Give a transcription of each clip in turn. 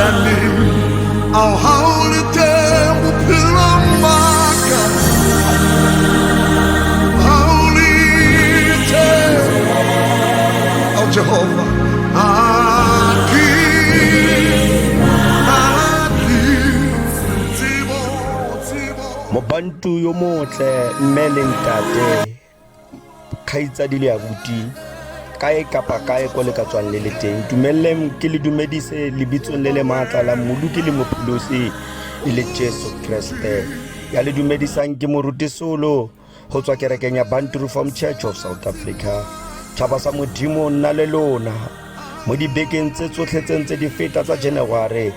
standing on holy temple pillar marker. Holy temple of Jehovah. Mobantu yo motle mme le ntate kgaitsadi le abuti kae kapa kae ko le ka tswang le teng dumelleng ke le dumedise lebitsong le le matla la Moloki le Mophilosi e le Jesu Kriste ya le dumedisang ke moruti solo go tswa kerekeng ya Bantu Reformed Church of South Africa. Thaba sa modimo nna le lona mo dibekeng tse tsotlhetseng tse di feta tsa January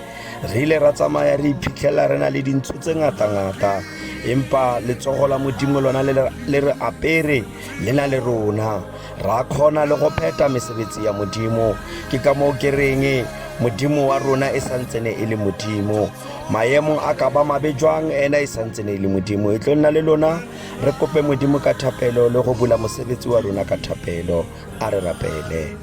re ile ra tsamaya re iphitlhela re na le dintho tse ngata empa letsogo la modimo lona le re apere le na le rona ra khona le go pheta mesebetsi ya modimo ke ka mo kereng modimo wa rona e santsene e le modimo maemo a ka ba mabejwang ena e santsene e le modimo e tlo nna le lona re kope modimo ka thapelo le go bula mosebetsi wa rona ka thapelo a re rapele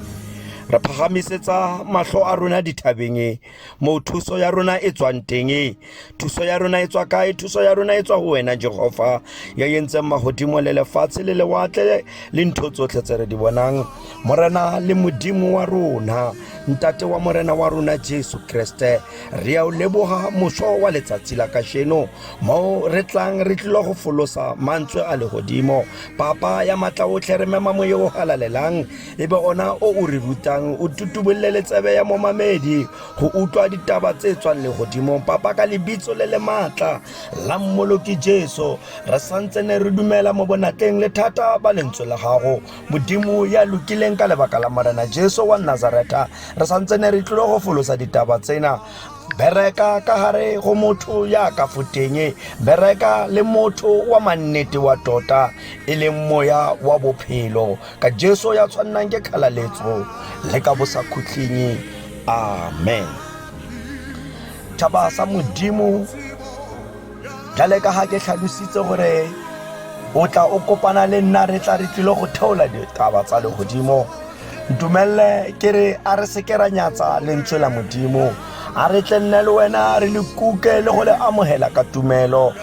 re phagamisetsa mahlo a rona dithabeng mo thuso ya rona e tswang teng thuso ya rona e tswa kae thuso ya rona e tswa ho wena Jehova ya yentseng mahodimo le lefatshe le lewatle le ntho tsotlhe tse re di bonang morena le modimo wa rona ntate wa morena wa rona Jesu Kriste re a o leboga moso wa letsatsi la kasheno mo re tlang re tlilo go folosa mantswe a lehodimo papa ya matla otlhe re mema mo yo halalelang ebe ona o o re rutang o tutubolele tsebe ya momamedi go utlwa ditaba tse tswang lehodimo papa ka lebitso le le matla la Moloki Jesu re santsene re dumela mo bonatleng le thata ba lentswe la gago modimo ya lokileng ka lebaka la morena Jesu wa Nazareta re santsene re tlilo go folosa ditaba tsena bereka ka hare go motho ya ka futeng bereka le motho wa mannete wa tota e leng moya wa bophelo ka Jesu ya tshwannang ke khalaletso le ka bosa khutlinyi amen thaba sa modimo jale ka ha ke hlalositse gore o tla o kopana le nna re tla re tlilo go theola ditaba tsa lehodimo ntumelle ke re a re se ke ra nyatsa lentswe la modimo a re tlenne le wena re le kuke le go le amohela ka tumelo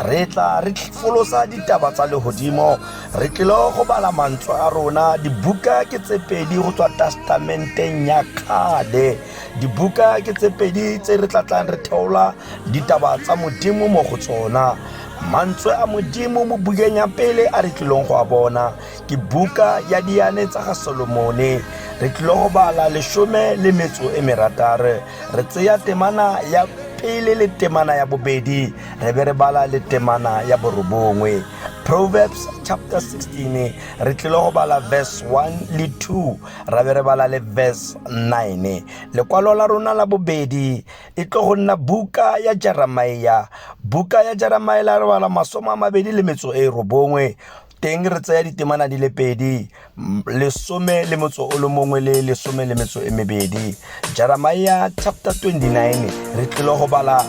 re tla re folosa ditaba tsa lehodimo re tlilo go bala mantswe a rona dibuka ke tse pedi go tswa testamenteng ya kgale dibuka ke tse pedi tse re tlatlang re theola ditaba tsa modimo mo go tsona mantswe a modimo mo bukeng ya pele a re tlilong go a bona ke buka ya diane tsa ga Solomone re tlilo go bala 10:30 re tseya temana ya pele le temana ya bobedi re be re bala le temana ya borobongwe Proverbs chapter 16 re tlilo go bala verse 1 le 2 ra be re bala le verse 9 lekwalo la rona la bobedi e tlo go nna buka ya Jeremiah la re bala 29 teng re tsaya ditemana di le pedi 10 le motso o le mongwe le 10 le metso e mebedi Jeremiah chapter 29 re tlilo go bala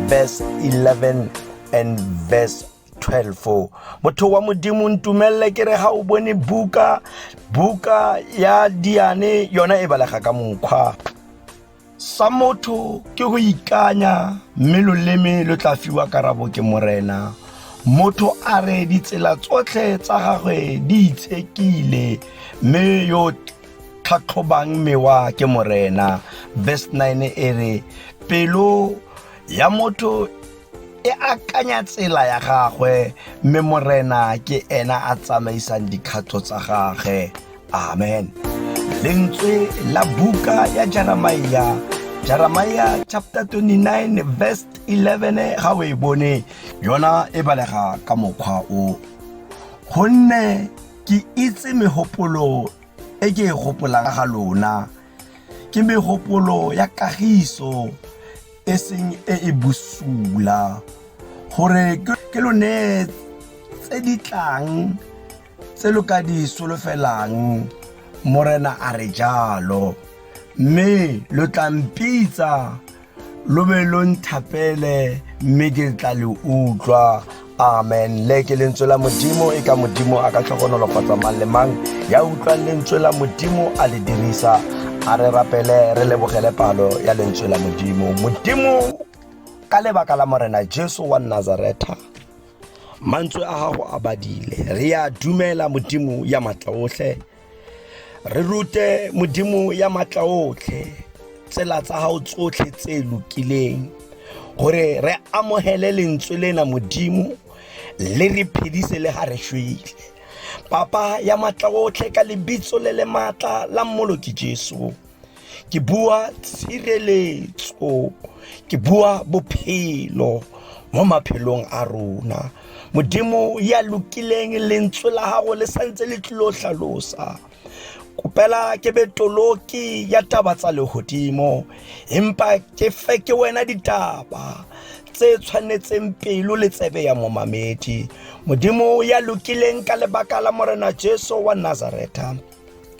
verse 11 and verse 12 motho wa modimo ntumelle ke re ha o bone buka ya diane yona e balega ka monkgwa sa motho ke go ikanya mme loleme lo tla fiwa karabo ke morena motho a re ditsela tsotlhe tsa gagwe di itshekile mme yo tlhatlhobang mewa ke morena verse 9 e re pelo ya motho e akanya tsela ya gagwe mme morena ke ena a tsamaisang dikgato tsa gagwe amen lentswe la buka ya Jeremiah chapter 29 verse 11 ga o e bone yona e balega ka mokgwa o gonne ke itse mehopolo e ke e gopolang ga lona ke mehopolo ya kagiso e seng e busula gore ke lone tse di tlang tse lo ka di solofelang morena a re jalo mme lo tlampitsa lo be lo nthapele mme ke tla le utlwa amen le ke lentswe la modimo e ka modimo a ka tlhokonolofatsa mang le mang ya utlwa lentswe la modimo a le dirisa a re rapele re lebogele palo ya lentswe la Modimo. Modimo ka lebaka la morena Jesu wa Nazareta, mantswe a gago a badile. Re a dumela Modimo ya matla otlhe, re rute Modimo ya matla otlhe tsela tsa gago tsotlhe tse lokileng, gore re amohele lentswe lena Modimo, le re phedise le ga re shwele. Papa ya matla otlhe, ka lebitso le le matla la Mmoloki Jesu, ke bua tshireletso, ke bua bophelo mo maphelong a rona. Modimo ya lokileng, lentswe la gago le santse le tlilo hlalosa. Kopela ke betoloki ya taba tsa lehodimo, empa ke fe ke wena ditaba tse tshwanetseng pelo le tsebe ya momamedi. Modimo ya lokileng, ka lebaka la morena Jesu wa Nazareta,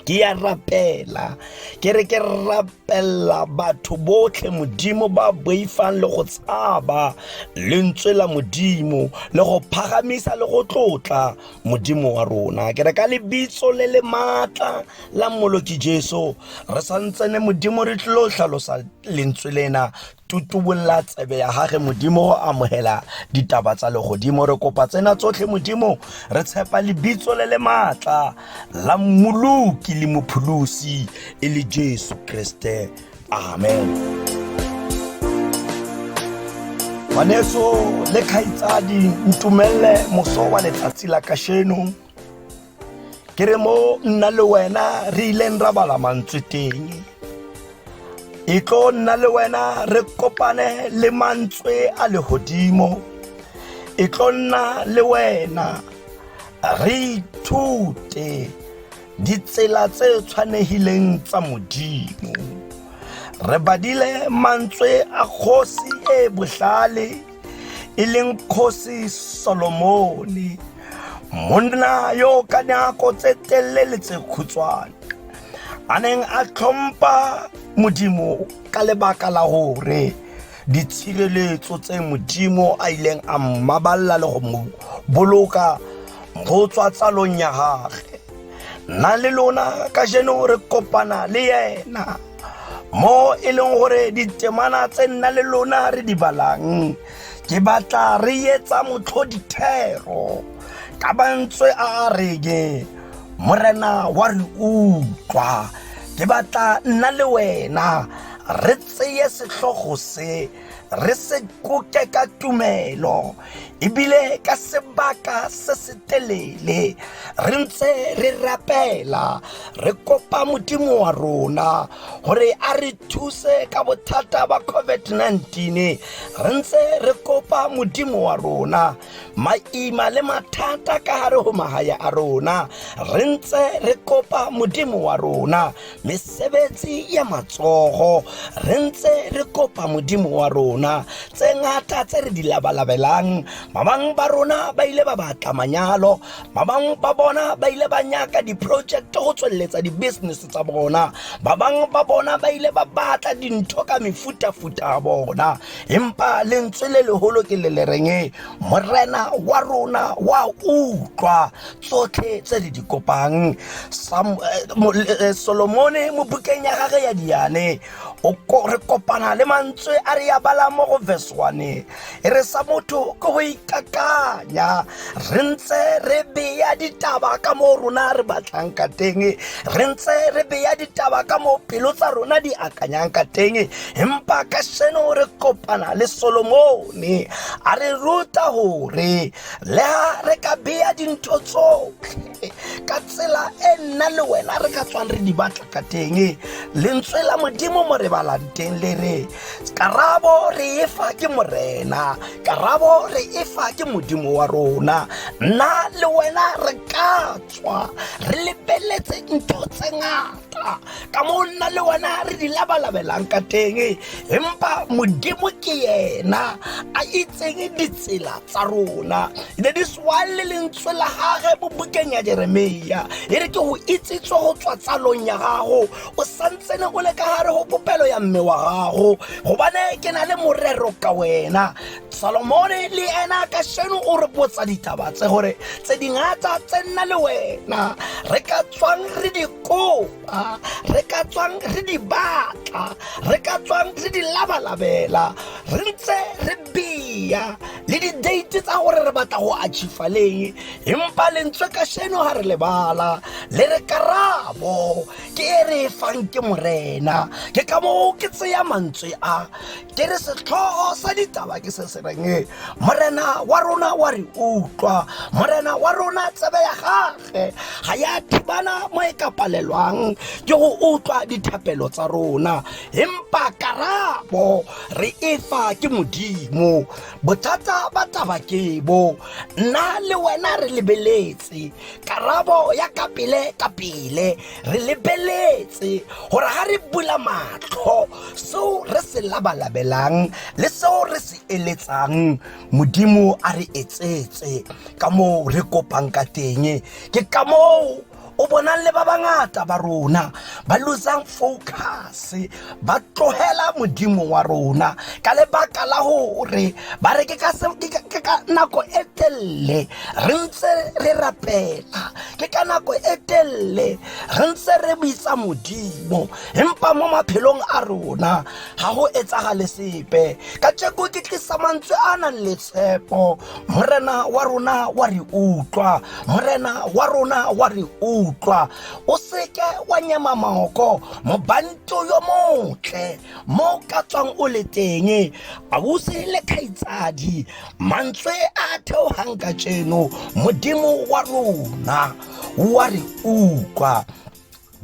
ke ya rapela, ke re ke rapela batho botlhe Modimo ba boifang le go tsaba lentswe la Modimo, le go phagamisa le go tlotla Modimo wa rona. Ke re ka lebitso le le matla la Mmoloki Jesu, re santsene Modimo re tlilo hlalosa lentswe lena, tutubulla tsebe ya gage Modimo go amohela ditaba tsa legodimo. Re kopa tsena tsotlhe Modimo, re tshepa lebitso le le matla la Mmoloki le Mopholosi e le Jesu Kriste. Amen. Baneso le khaitsadi, ntumelle moso wa letsatsi la kasheno, ke re mo nna le wena re ileng ra bala mantswe teng. E tlo nna le wena re kopane le mantswe a lehodimo, e tlo nna le wena re ithute ditsela tse tshwanehileng tsa Modimo. Re badile mantswe a kgosi e bohlale, e leng Kgosi Solomone, monna yo ka nako tse telele tse khutshwane a neng a tlhompha Modimo ka lebaka la hore ditshireletso tse Modimo a ileng a mmaballa le go mo boloka go tswa tsalong ya gage. Nna le lona ka jeno re kopana le yena mo e leng gore ditemana tse nna le lona re di balang, ke batla re etsa motlhodithero ka mantswe a rege morena wa re utlwa. Ke batla nna le wena re tseye sehlogo se, re se koke ka tumelo, ebile ka sebaka se se telele, re ntse re rapela, re kopa Modimo wa rona gore a re thuse ka bothata ba COVID-19. Re ntse re kopa Modimo wa rona maima le mathata ka hare ho mahaya a rona, re ntse re kopa Modimo wa rona mesebetsi ya matsogo, re ntse re kopa Modimo wa rona tse ngata tse re di labalabelang. Ba bang ba rona ba ile ba batla manyalo, ba bang ba bona ba ile ba nyaka di-project go tswelletsa di-business tsa bona, ba bang ba bona ba ile ba batla dintho ka mefuta-futa a bona. Empa lentswe le leholo ke le renge morena wa rona wa utlwa tsotlhe tse di kopang. Solomone mo bukeng ya gage ya Diane re kopana le mantswe a re ya bala mo go verse 1, e re sa motho ko go ikakanya, re ntse re beya ditaba ka mo rona re batlang ka teng, re ntse re beya ditaba ka mo pelo tsa rona di akanyang ka teng. Empa ka seno re kopana le Solomone a re ruta hore le ha re ka beya dintho tsotlhe ka tsela e nna le wena re ka tswang re di batla ka teng, lentswe la Modimo mo re balang teng le re karabo re efa ke morena, karabo re efa ke Modimo wa rona. Nna le wena re ka tswa re lebeletse ntho tse ngata ka mo nna le wena re di labalabelang ka teng, empa Modimo ke yena a itseng ditsela tsa rona. That is why le lentswe la gage mo bukeng ya Jeremia e re ke go itsitswe go tswa tsalong ya gago, o santsene o le ka gare go popela pelo ya mme wa gago gobane ke na le morero ka wena. Salomone le ena ka sheno o re botsa ditaba tse gore tse dingata tse nna le wena re ka tswang re di kopa, re ka tswang re di batla, re ka tswang re di labalabela, re ntse re bia le di-date tsa gore re batla go achieve leng, empa lentswe ka sheno ga re lebala le re karabo ke e re fang ke morena. Ke ka moo ke tseya mantswe a ke re setlhogo sa ditaba ke se se reng morena wa rona wa re utlwa, morena wa rona tsebe ya gage ga ya thibana mo e ka palelwang ke go utlwa dithapelo tsa rona, empa karabo re efa ke Modimo. Bothata ba taba ke bo nna le wena re lebeletse karabo ya ka pele re lebeletse gore ga re bula matlho seo re se labalabelang le seo re se eletsang Modimo a re etsetse ka moo re kopang ka teng. Ke ka moo o bonang le ba bangata ba rona ba losang focus, ba tlogela Modimo wa rona ka lebaka la gore ba re ke ka nako e telele re ntse re rapela, ke ka nako e telele re ntse re bitsa Modimo, empa mo maphelong a rona ga go etsagale sepe. Ka tsheko ke tlisa mantswe a nang le tshepo, morena wa rona wa re utlwa, morena wa rona wa re utlwa. O seke wa nyema maoko mo banto yo motle mo ka tswang o le teng, abusi le khaitsadi mantswe a theogang ka tseno Modimo wa rona wa re utlwa.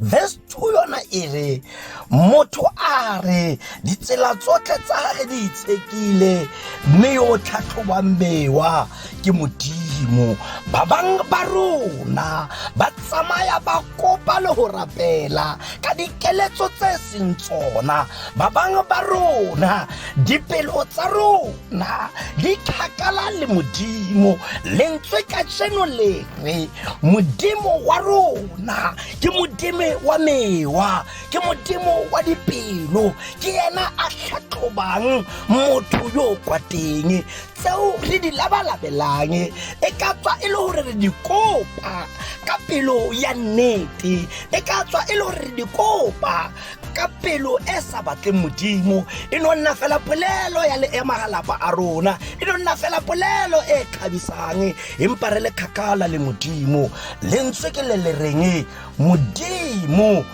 Verse 2 yona e re motho a re ditsela tsotlhe tsa gage di itshekile mme yo tlhatlhobang bewa ke Modimo. Ba bang ba rona ba tsamaya ba kopa le go rapela ka dikeletso tse seng tsona. Ba bang ba rona dipelo tsa rona di kgakala le Modimo. Lentswe ka tseno le re Modimo wa rona ke Modimo wa mewa, ke Modimo wa dipelo, ke yena a tlhatlhobang motho yo kwa teng. Tseo re di labalabelang e ka tswa e le gore re di kopa ka pelo ya nnete, e ka tswa e le gore re di kopa ka pelo e sa batleng Modimo. E no nna fela polelo ya le magalapa a rona, e no nna fela polelo e khabisang, empa re le kgakala le Modimo. Lentswe ke le reng Modimo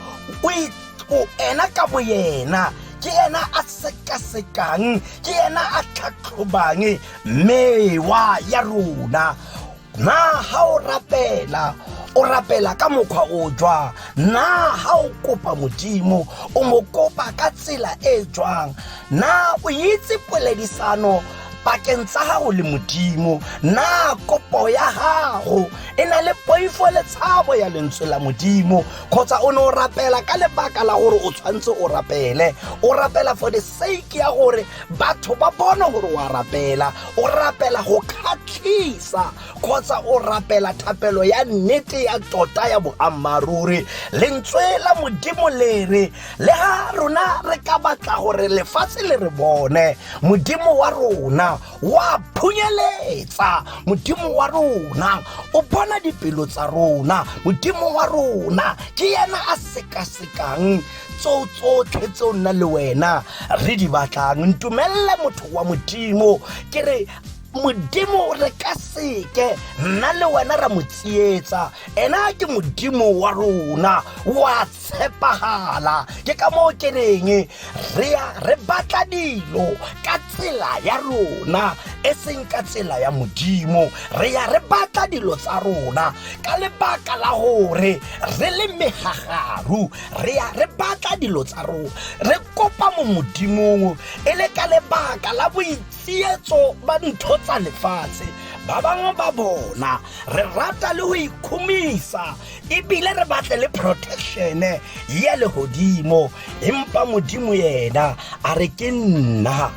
o ena ka bo yena ke ena a sekasekang, ke ena a tlhatlhobang mewa ya rona. Na ha o rapela ka mokgwa o jwa, na ha o kopa Modimo o mo kopa ka tsela e jwang, na o itse poledisano pakeng tsa gago le Modimo, na kopo ya gago e na le poifo le tshabo ya lentswe la Modimo, kgotsa o ne o rapela ka lebaka la gore o tshwantse o rapela for the sake ya gore batho ba bone gore wa rapela, o rapela go kgatlhisa, kgotsa o rapela thapelo ya nnete ya tota ya boammaruri. Lentswe la Modimo le re le ga rona re ka batla gore lefatshe le re bone, Modimo wa rona wa phunyeletsa, Modimo wa rona o bona dipelo tsa rona, Modimo wa rona ke yena a sekasekang tsotlhe tseo nna le wena re di batlang. Ntumelle motho wa Modimo ke re Modimo re ka seke nna le wena ra mo tsietsa, ena ke Modimo wa rona wa tshepagala. Ke ka moo ke reng re batla dilo ka tsela ya rona e seng ka tsela ya Modimo. Re batla dilo tsa rona ka lebaka la gore re le megagaru, re batla dilo tsa rona, re kopa mo Modimong e le ka lebaka la boitsietso ba ntho tsa lefatshe. Ba bangwe ba bona re rata le go ikhumisa ebile re batle le protection ya lehodimo, empa Modimo yena a re ke nna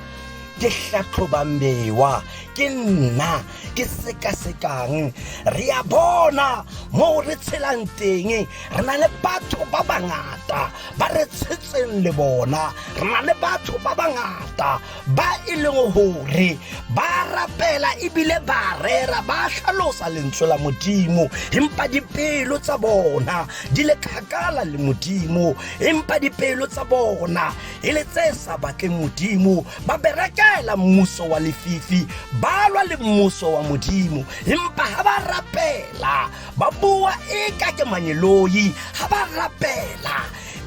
ke hlatlhobang bewa, ke nna ke sekasekang re a bona mo re tshelang teng re na le batho ba bangata ba re tshetseng le bona re na le batho ba bangata ba e leng hore ba rapela ebile ba rera ba hlalosa lentswe la Modimo empa dipelo tsa bona di le kgakala le Modimo empa dipelo tsa bona e le tse sa batleng Modimo ba berekela mmuso wa lefifi ba lwa le mmuso wa Modimo empa ha ba rapela ba bua eka ke manyeloyi ha ba rapela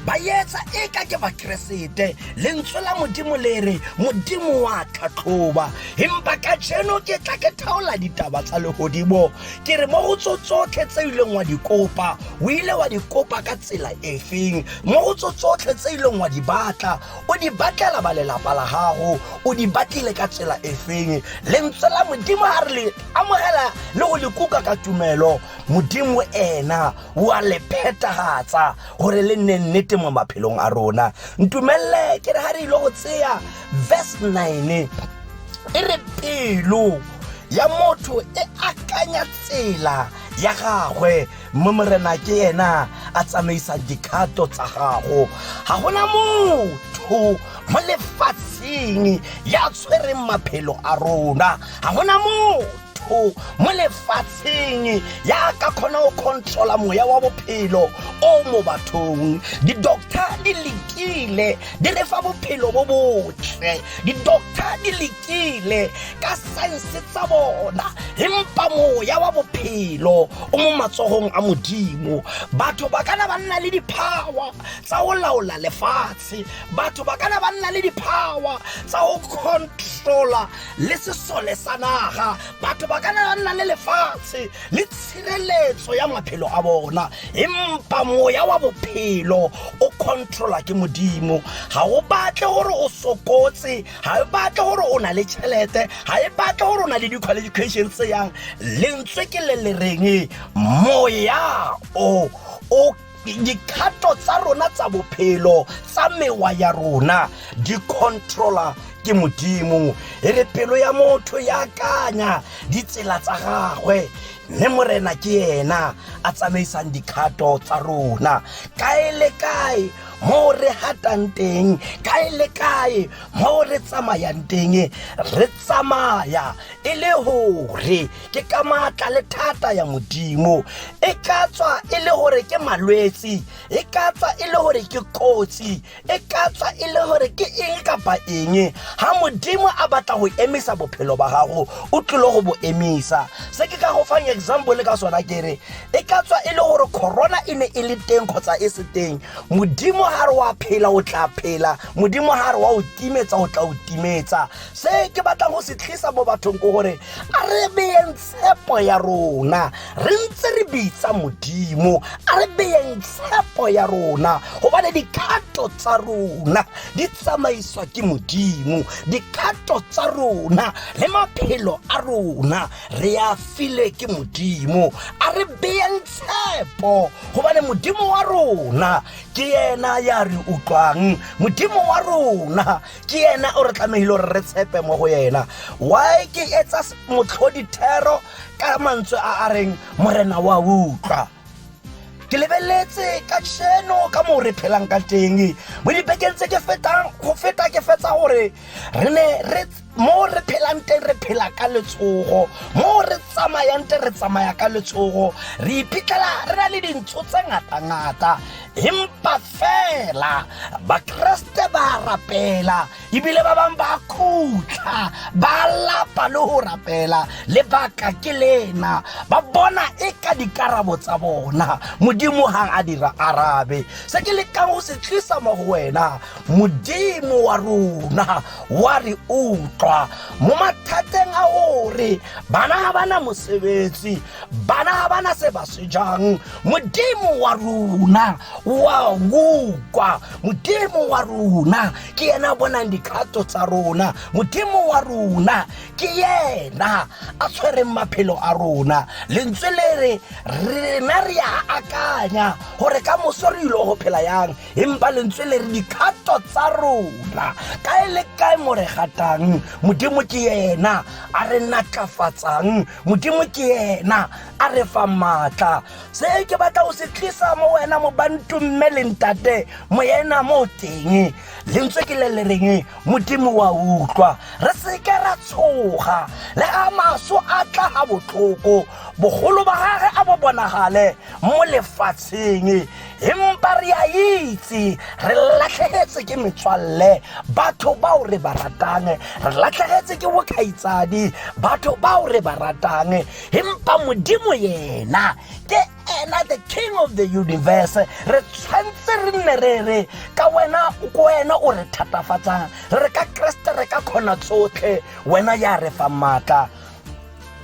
ba yetsa eka ke ba Kriste lentswe la Modimo le re Modimo wa tlhatlhoba empa ka jeno ke tla ke thaola ditaba tsa lehodimo ke re mo go tsotsotlhe tse ileng wa dikopa o ile wa dikopa ka tsela efeng mo go tsotsotlhe tse ileng wa di batla o di batlela ba lelapa la gago o di batlile ka tsela efeng lentswe la Modimo ha re le amogela le go le kuka ka tumelo Modimo ena wa le phethagatsa gore le nne nnete mo maphelong a rona ntumelle ke re ha re ile go tseya verse 9 e re pelo ya motho e akanya tsela ya gagwe mo morena ke yena a tsamaisa dikgato tsa gago ga gona motho mo lefatsheng ya tshwereng maphelo a rona ga gona motho mo lefatsheng ya ka khona o controla moya wa bophelo o mo bathong di-doctor di lekile di re fa bophelo bo botle di-doctor di lekile ka science tsa bona empa moya wa bophelo o mo matsogong a Modimo batho ba kana ba nna le di-power tsa go laola lefatshe batho ba kana ba nna le di-power tsa go controla le sesole sa naga batho ba kana ba nna le lefatshe le tshireletso ya maphelo a bona empa moya wa bophelo o controla ke Modimo ga o batle gore o sokotse ga o batle gore o na le tšhelete ga e batle gore o na le di-qualifications yang lentswe ke le reng moya o dikgato tsa rona tsa bophelo tsa mewa ya rona di controla ke Modimo e re pelo ya motho ya akanya ditsela tsa gagwe le morena ke yena a tsamaisang dikgato tsa rona kae le kae mo re hatang teng kae le kae mo re tsamayang teng re tsamaya e le hore ke ka matla le thata ya Modimo e ka tswa e le hore ke malwetsi e ka tswa e le hore ke kotsi e ka tswa e le hore ke eng kapa eng ha Modimo a batla go emisa bophelo ba gago o tlile go bo emisa se ke ka go fa example ka sona kere e ka tswa e le hore corona e ne e le teng kgotsa e se teng Modimo ha re wa phela o tla phela Modimo ha re wa o timetsa o tla o timetsa se ke batla go se tlisa mo bathong go gore a re beyeng tshepo ya rona re ntse re bitsa Modimo a re beyeng tshepo ya rona go bane dikgato tsa rona di tsamaiswa ke Modimo dikgato tsa rona le maphelo a rona re a file ke Modimo a re beyeng tshepo go bane Modimo wa rona ke yena ya re utlwang Modimo wa rona ke yena o re tlamehile re tshepe mo go yena why ke etsa motlhodi thero ka mantswe a reng morena wa utlwa ke lebeletse ka tsheno ka mo re phelang ka teng mo dibekeng tse ke fetang go feta ke fetsa gore re ne re mo re phelang teng re phela ka letsogo mo re tsamayang teng re tsamaya ka letsogo re iphitlhela re na le dintho tse ngata empa fela ba Kriste ba rapela ebile ba bang ba khutla ba lapa le ho rapela le baka ke lena ba bona e ka dikarabo tsa bona Modimo hang a dira arabe se ke le ka go se tlisa mo go wena Modimo wa rona wa re utlwa mo mathateng a hore bana ba na mosebetsi bana ba na se ba se jang Modimo wa rona wa gukwa Modimo wa rona ke yena bona dikgato tsa rona Modimo wa rona ke yena a tshwereng maphelo a rona lentswe le rena re a akanya gore ka moso re ile go phela yang empa lentswe le re dikgato tsa rona kae le kae mo re gatang modimo ke yena a re natlafatsang modimo ke yena a re fa matla se ke batla o se tlisa mo wena mo bantu mme le ntate mo yena mo teng lentswe ke le reng modimo wa utlwa re se ke ra tshoga le a maso a tla a botlhoko bogolo ba gage a bo bonagale mo lefatsheng empa re a itse re latlhegetse ke metswalle batho bao re ba ratang re latlhegetse ke bokhaitsadi batho bao re ba ratang empa modimo yena ke ena the king of the universe re tshwantse re nne re ka wena o re thatafatsang re ka Kriste re ka khona tsotlhe wena ya re fa matla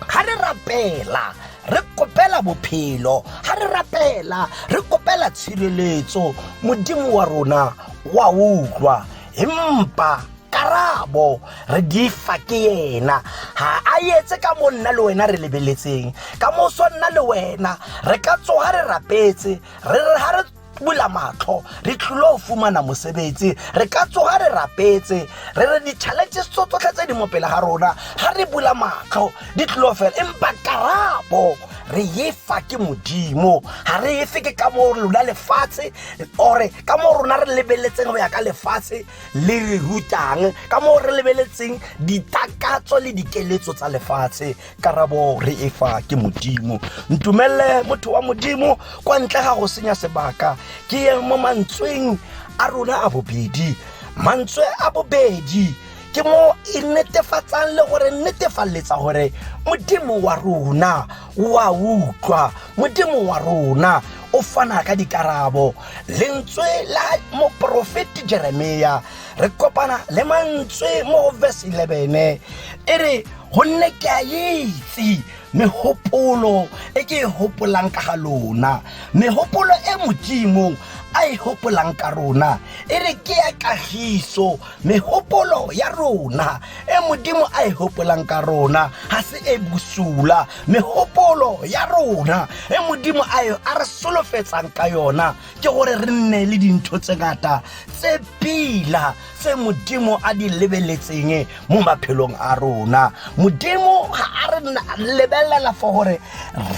ha re rapela re kopela bophelo ha re rapela re kopela tshireletso modimo wa rona wa utlwa empa karabo re di fa ke yena ha a yetse ka mo nna le wena re lebeletseng ka mo so nna le wena re ka tsoga re rapetse re ha re bula matlho re tlo fumana mosebetsi re ka tsoga re rapetse re di challenges tsotlhe tse di mo pele ga rona ha re bula matlho di tlo fela empa karabo re efa ke modimo ha re efe ke ka mo lona lefatshe ore ka mo rona re lebeletseng go ya ka lefatshe le re rutang ka mo re lebeletseng ditakatso le dikeletso tsa lefatshe karabo re efa ke modimo ntumelle motho wa modimo kwa ntle ga go senya sebaka ke ye mo mantsweng a rona a bobedi mantswe a bobedi ke mo netefatsang le gore netefalletsa gore modimo wa rona wa utlwa modimo wa rona o fana ka dikarabo lentswe la mo profeti Jeremia re kopana le mantswe mo verse 11 ere gonne ke a itse mehopolo e ke hopolang ka ga lona mehopolo e modimo a e hopolang ka rona ere ke ya kagiso mehopolo ya rona e modimo a e hopolang ka rona ha se e busula mehopolo ya rona e modimo a re solofetsang ka yona ke gore re nne le dintho tse ngata tse pila tse modimo a di lebeletseng mo maphelong a rona modimo ha a re lebelela for gore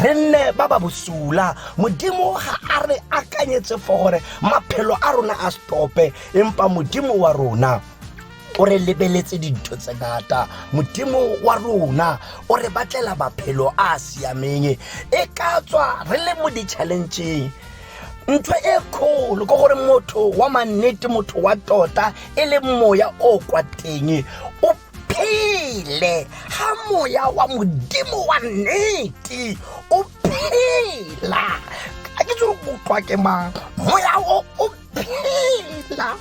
re nne ba ba busula modimo ha a re akanyetse for gore maphelo a rona a stope empa modimo wa rona o re lebeletse dintho tse ngata modimo wa rona o re batlela maphelo a siameng e ka tswa re le mo di challenge ntwe e kholo go gore motho wa mannete motho wa tota e le moya o kwa teng o phele ha moya wa modimo wa nnete o phela a ke tso go kwa ke mang moya o phela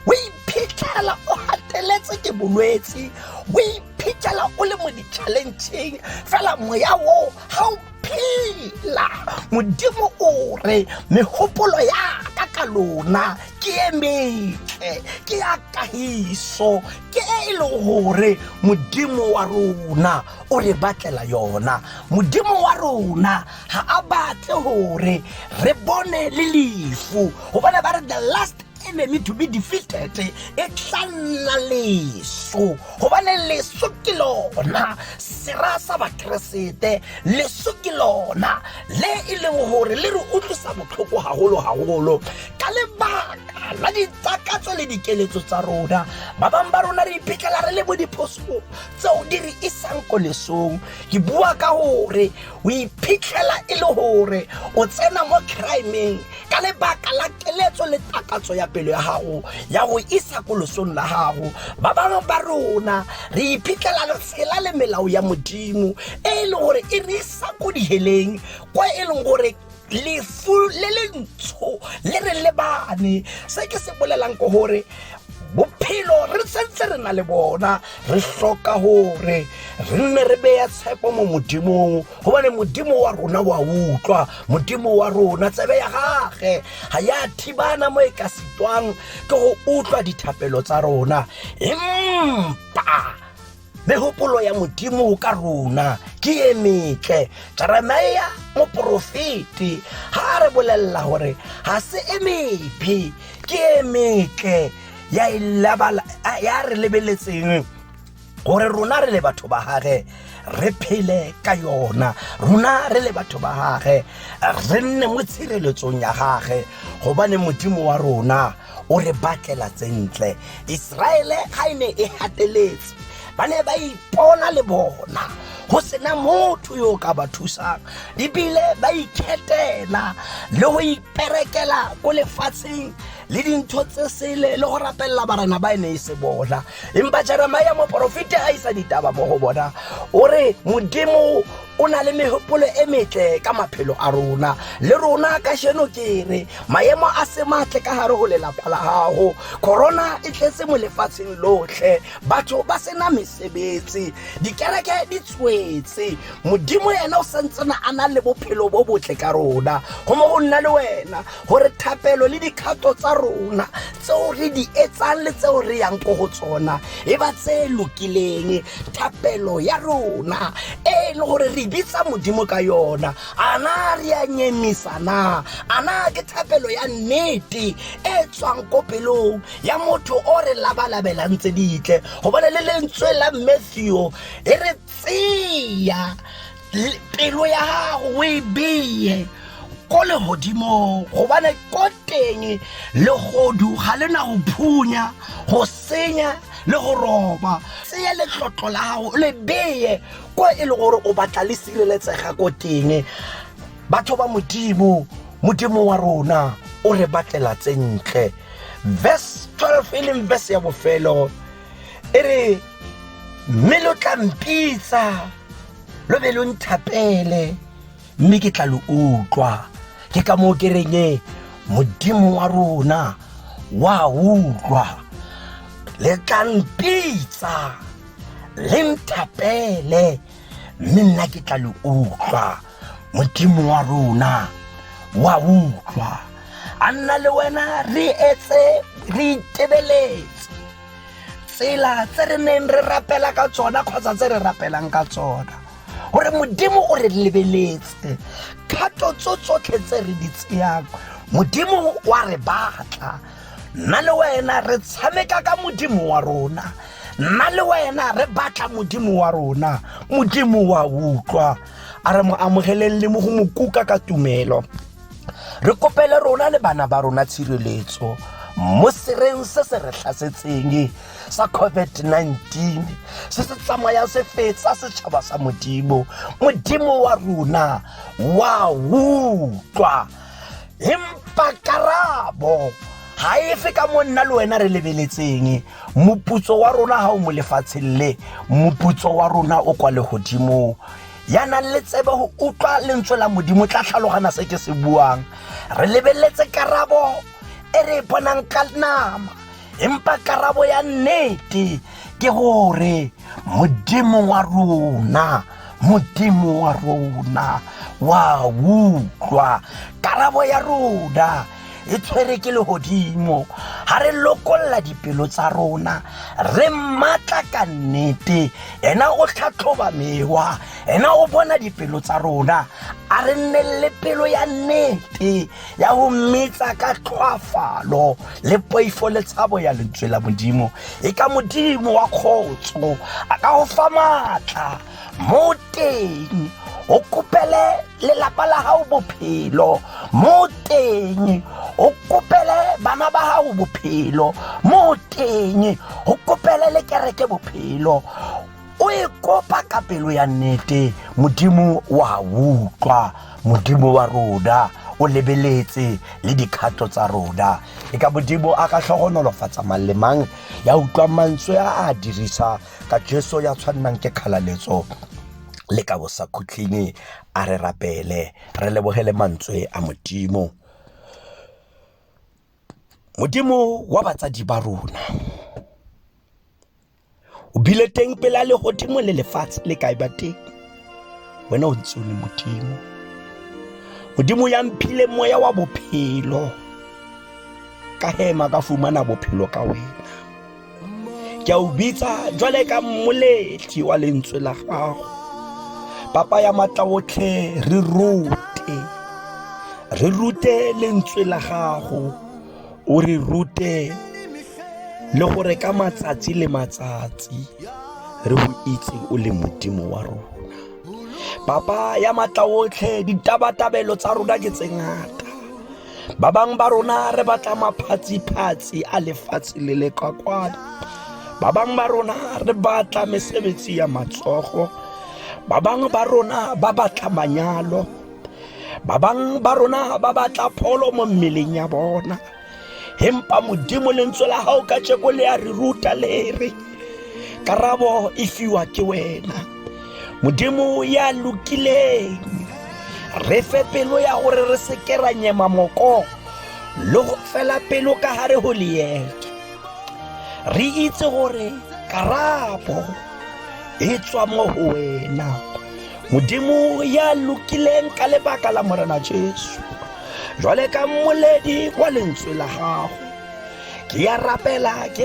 o iphitlhela o hateletse ke bolwetsi o iphitlhela o le mo di challenge fela moya wo ha o phela modimo o re mehopolo ya ka lona ke e metle ke ya kahiso ke e le gore modimo wa rona o re batlela yona modimo wa rona ha a batle gore re bone le lefu gobane ba re the last enemy to be defeated e tlanna leso gobane leso ke lona sera sa bakresete leso ke lona le e leng gore le re utlwisa botlhoko haholo ka lebaka la ditakatso le dikeletso tsa rona ba bang ba rona re iphitlhela re le mo diphoso tseo di re isang ko lesong ke bua ka gore o iphitlhela e le gore o tsena mo crime ka lebaka la keletso le takatso ya pelo ya gago ya go isa ko lesong la gago ba bang ba rona re iphitlhela re tshela le melao ya modimo e le gore e re isa ko diheleng kwa e leng gore lefu le lentsho le re lebane se ke se bolelang ko gore bophelo re sentse re na le bona re hloka hore re nne re beya tshepo mo modimong gobane modimo wa rona wa utlwa modimo wa rona tsebe ya gage ha ya thibana mo e ka sitwang ke go utlwa dithapelo tsa rona empa mehopolo ya modimo ka rona ke e metle. Jeremia moprofeti ha re bolella hore ha se e mephe ke e metle ya re lebeletseng gore rona re le batho ba hage re phele ka yona, rona re le batho ba hage re nne mo tshireletsong ya gage, gobane modimo wa rona o re batlela tsentle. Israele ga ene e hateletse ba ne ba ipona le bona go sena motho yo ka ba thusang, ebile ba ikhetela le go iperekela ko lefatsheng le dintho tse sele le go rapella barana ba ene e se bona. Empa Jeremia moprofeti a isa ditaba mo go bona o re modimo o na le mehopolo e metle ka maphelo a rona, le rona ka sheno ke re maemo a se matle ka hare ho lelapa la gago. Corona e tletse mo lefatsheng lotlhe, batho ba sena mesebetsi, dikereke di tswetse, modimo yena o santsana a na le bophelo bo botle ka rona. Go mo go nna le wena gore thapelo le dikgato tsa rona tseo re di etsang le tseo re yang ko go tsona e ba tse lokileng. Thapelo ya rona e le gore re bitsa modimo ka yona, ana re a nyemisa na? Ana ke thapelo ya nnete e tswang ko pelong ya motho o re labalabelang tse ditle? Gobane le lentswe la Matthew e re tseya pelo ya gago o e beye ko lehodimo, gobane ko teng legodu ga le na go phunya, go senya le go roba. Tseya letlotlo la gago le beye ko e le gore o batla le sireletsega ko teng. Batho ba modimo wa rona o re batlela tsentle. Verse 12 e leng verse ya bofelo e re mme lo tla mpitsa lo be lo nthapele mme ke tla lo utlwa. Ke ka moo ke reng modimo wa rona wa utlwa, le tla mpitsa le nthapele mme nna ke tla lo utlwa. Modimo wa rona wa utlwa, a nna le wena re etse re itebeletse tsela tse re neng re rapela ka tsona kgotsa tse re rapelang ka tsona, gore modimo o re lebeletse kgato tsotlhe tse re di tseyang. Modimo wa re batla, nna le wena re tshameka ka modimo wa rona, nna le wena re batla modimo wa rona. Modimo wa utlwa, a re mo amogeleng le mo go mokuka ka tumelo. Re kopele rona le bana ba rona tshireletso mo sereng se se re hlasetseng sa COVID-19 se se tsamaya se fetsa setšhaba sa modimo. Modimo wa rona wa utlwa, empa karabo ha efe ka mo nna le wena re lebeletseng. Moputso wa rona ha o mo lefatsheng le, moputso wa rona o kwa lehodimo. Ya nang le tsebe go utlwa lentswe la modimo tla tlhalogana se ke se buang. Re lebeletse karabo e re bonang ka nama, empa karabo ya nnete ke gore modimo wa rona wa utlwa. Karabo ya rona e tshwere ke lehodimo. Ha re lokolla dipelo tsa rona, re matla ka nnete, ena o tlhatlhoba mewa, ena o bona dipelo tsa rona, a re nne le pelo ya nnete ya go mmetsa ka tlhoafalo le poifo le tshabo ya lentswe la modimo. E ka modimo wa kgotso a ka go fa matla mo teng o kopele lelapa la gago bophelo, mo teng o kopele bana ba gago bophelo, mo teng o kopele le kereke bophelo. O e kopa ka pelo ya nnete. Modimo wa utlwa, modimo wa rona o lebeletse le dikgato tsa rona. E ka modimo a ka tlhogonolofatsa mang le mang ya utlwa mantswe a dirisa ka Jesu ya tshwannang ke kgalaletso le ka bosa khutleng. A re rapele, re lebogele mantswe a modimo. Modimo wa batsadi ba rona o bile teng pela le godimo le lefatshe le kae ba teng, wena o ntse o le modimo. Modimo ya mphile moya wa bophelo, ka hema ka fumana bophelo ka wena. ke a o bitsa jwale ka mmoledi wa lentswe la gago. Papa ya matla otlhe re rute lentswe la gago, o re rute le gore ka matsatsi le matsatsi re go itse o le Modimo wa rona. Papa ya matla otlhe ditabatabelo tsa rona ke tse ngata. Ba bang ba rona re batla maphatsi a lefatshe le le kwakwana. Ba bang ba rona re batla mesebetsi ya matsogo. Ba bang ba rona ba batla manyalo. Ba bang ba rona ba batla pholo mo mmeleng ya bona. Hempa Modimo lentswe la hao ka tjeko le a re ruta le re karabo e fiwa ke wena, Modimo ya lokileng. Re fe pelo ya gore re se ke ra nyema moko le go fela pelo ka hare ho leeto. Re itse gore karabo e tswa mo ho wena, Modimo ya lokileng ka lebaka la Morena Jesu. Jwale ka mmoledi wa lentswe la gago ke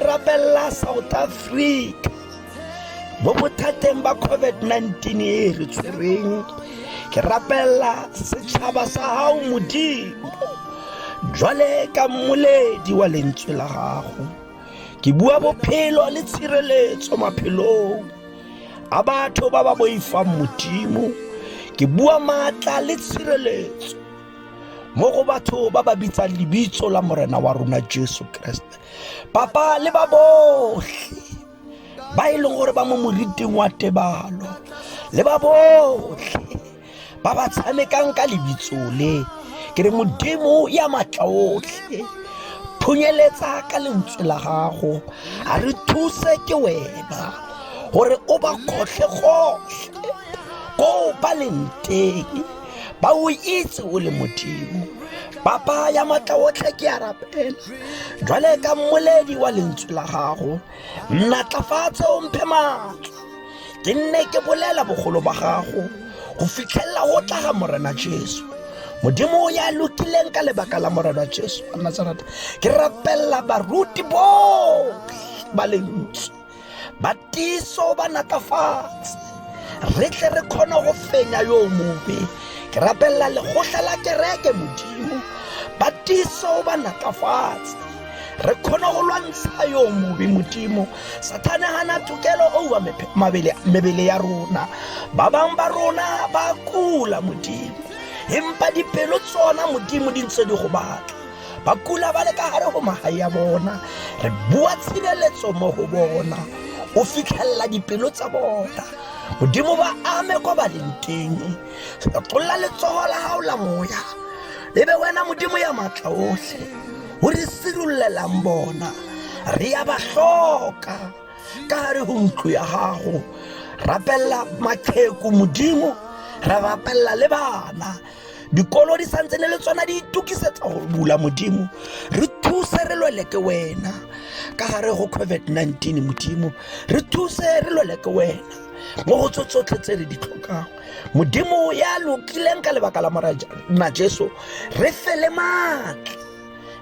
rapella South Africa mo bothateng ba COVID-19 e re tshwereng. Ke rapella setšhaba sa hao Modimo. Jwale ka mmoledi wa lentswe la gago ke bua bophelo le tshireletso maphelong a batho ba ba boifang Modimo. Ke bua matla le tshireletso mo go batho ba ba bitsang lebitso la Morena wa rona Jesu Kriste. Papa le ba bohle ba e leng gore ba mo moriting wa tebalo, le ba bohle ba ba tshamekang ka lebitso le, ke re Modimo ya matla otlhe phunyeletsa ka lentswe la gago a re thuse ke wena gore o ba kgotlhe ko ba leng teng ba o itse o le Modimo. Papa ya matla otlhe ke a rapela jwale ka mmoledi wa lentswe la gago nnatlafatse o mphe matla ke nne ke bolela bogolo ba gago go fitlhella go tla ga Morena Jesu. Modimo ya lokileng ka lebaka la Morena Jesu wa Nazareth. Ke rapella baruti bohle ba lentswe batiso ba natafatse re tle re kgona go fenya yo mobe. Ke rapella le gotla la kereke Modimo batiso ba natafatse re kgona go lwantsha yo mobe Modimo. Satane hana tokelo o mebele ya rona. Ba bang ba rona ba kula Modimo, empa dipelo tsona Modimo di ntse di go batla. Ba kula ba le ka hare go mahae ya bona. Re bua tshireletso mo go bona o fitlhella dipelo tsa bona Modimo ba ame ko ba leng teng. Tlolla letsogo la hao la moya ebe wena Modimo ya matla ohle o re sirullelang bona. Re ya ba hloka ka hare ho ntlo ya gago. Rapella maqheku Modimo, re rapella le bana. Dikolo di santse le tsona di itukisetsa go bula Modimo. Re thuse re lwele ke wena ka hare go COVID-19 Modimo. Re thuse re lwele ke wena mo go tsotlhe tse re di tlhokang. Modimo ya lokileng ka lebaka la Morena Jesu re fele matla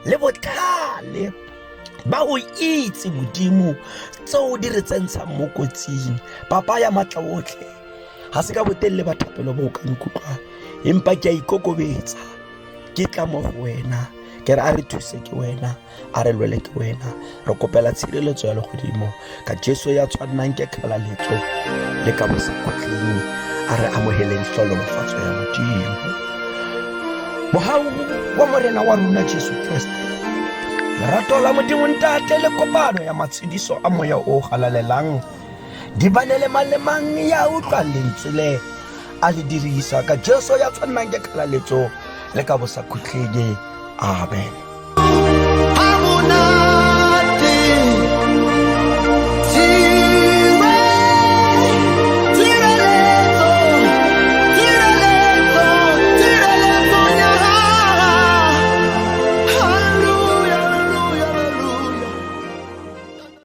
le botlhale ba o itse Modimo tseo di re tsentshang mo kotsing. Papa ya matla otlhe ha se ka botelle bathapelo bo ka nkutlwa, empa ke a ikokobetsa ke tla mo go wena. Ke re a re thuse ke wena, a re lwele ke wena. Re kopela tshireletso ya legodimo ka Jesu ya tshwannang ke kgalaletso le ka bosekgotleng. A re amoheleng hlolofatso ya Modimo. Mohau wa Morena wa rona Jesu Kriste, lerato la Modimo Ntate le kopano ya matshediso a moya o galalelang di banele malemang ya utlwa lentswe le a le dirisa ka Jesu ya tshwannang ke kgalaletso le ka bosekgotleng. Amen.